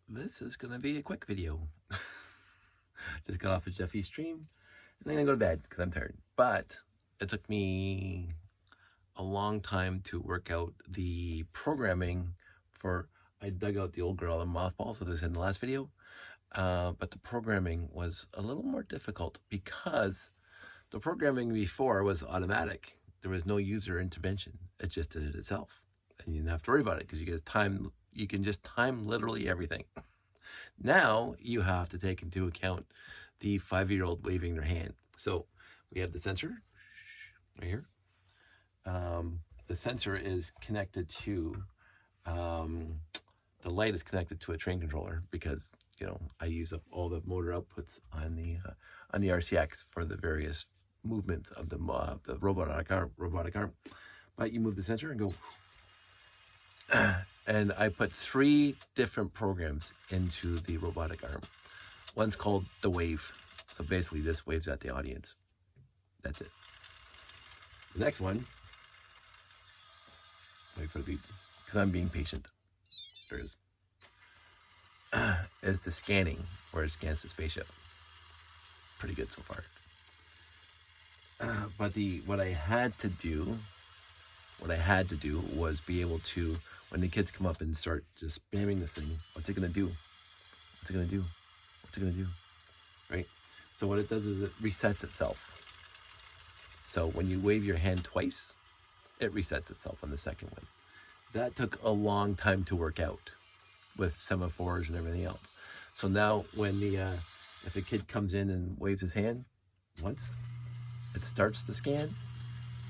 this is going to be a quick video. Just got off of Jeffy's stream, and I'm going to go to bed because I'm tired. But it took me a long time to work out the programming for, I dug out the old Gorilla mothball, so this is in the last video. But the programming was a little more difficult because the programming before was automatic. There was no user intervention. It just did it itself. And you didn't have to worry about it because you can just time literally everything. Now you have to take into account the 5-year-old waving their hand. So we have the sensor right here. The sensor is connected to, the light is connected to a train controller because, you know, I use up all the motor outputs on the RCX for the various movements of the robotic arm. But you move the sensor and go, and I put 3 different programs into the robotic arm. One's called the wave. So basically this waves at the audience. That's it. The next one, wait for the beep, because I'm being patient. There it is the scanning, where it scans the spaceship. Pretty good so far. But what I had to do was be able to, when the kids come up and start just spamming this thing, what's it gonna do? What's it gonna do? What's it gonna do? Right? So what it does is it resets itself. So when you wave your hand twice, it resets itself on the second one. That took a long time to work out with semaphores and everything else. So now when if a kid comes in and waves his hand once, it starts the scan.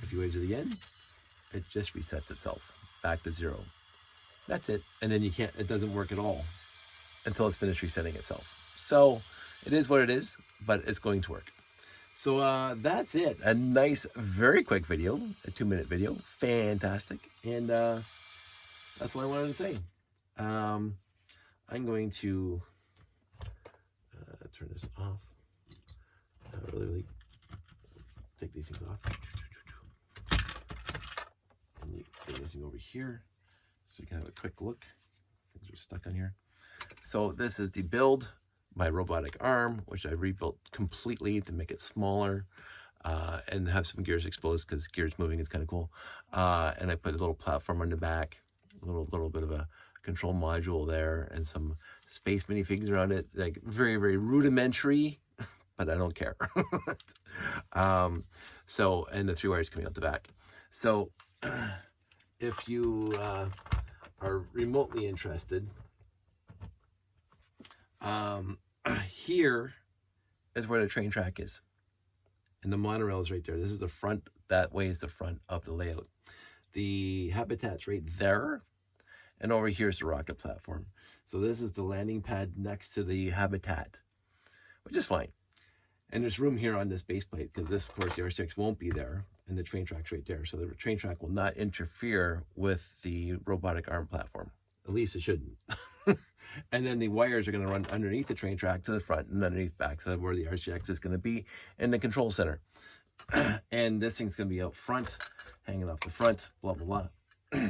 If he waves it again, it just resets itself back to 0. That's it. And then it doesn't work at all until it's finished resetting itself. So it is what it is, but it's going to work. So that's it. A nice, very quick video, a 2-minute video. Fantastic. And that's what I wanted to say. I'm going to turn this off. Really take these things off. And you get this thing over here so you can have a quick look. Things are stuck on here. So this is the build, my robotic arm, which I rebuilt completely to make it smaller and have some gears exposed because gears moving is kind of cool. And I put a little platform on the back, a little bit of a control module there, and some space minifigs around it, like very, very rudimentary, but I don't care. So, and the 3 wires coming out the back. So if you are remotely interested, here is where the train track is. And the monorail is right there. This is the front, that way is the front of the layout. The habitat's right there. And over here is the rocket platform. So this is the landing pad next to the habitat, which is fine. And there's room here on this base plate because this, of course, the R6 won't be there, and the train track's right there. So the train track will not interfere with the robotic arm platform. At least it shouldn't. And then the wires are going to run underneath the train track to the front and underneath back to where the RCX is going to be in the control center. And this thing's going to be out front, hanging off the front, blah, blah, blah.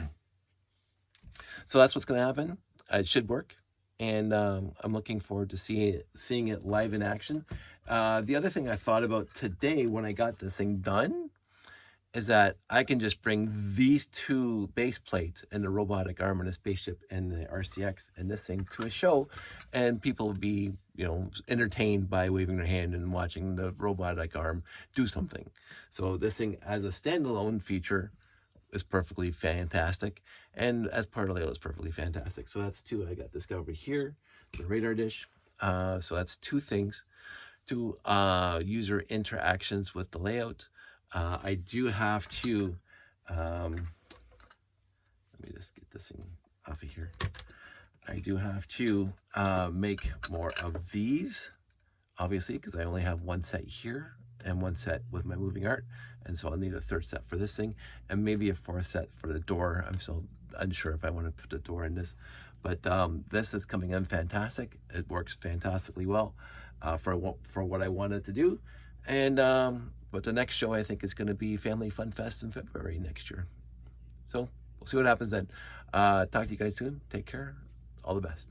So that's what's going to happen. It should work. And I'm looking forward to seeing it live in action. The other thing I thought about today when I got this thing done is that I can just bring these 2 base plates and the robotic arm and the spaceship and the RCX and this thing to a show, and people will be, you know, entertained by waving their hand and watching the robotic arm do something. So this thing as a standalone feature is perfectly fantastic, and as part of the layout is perfectly fantastic. So that's 2. I got this guy over here, the radar dish. So that's 2 things. 2 user interactions with the layout. I do have to, let me just get this thing off of here. I do have to make more of these, obviously, because I only have 1 set here and 1 set with my moving art. And so I'll need a 3rd set for this thing and maybe a 4th set for the door. I'm still unsure if I want to put the door in this, but this is coming in fantastic. It works fantastically well for what I wanted to do. And but the next show I think is going to be Family Fun Fest in February next year. So we'll see what happens then. Talk to you guys soon. Take care. All the best.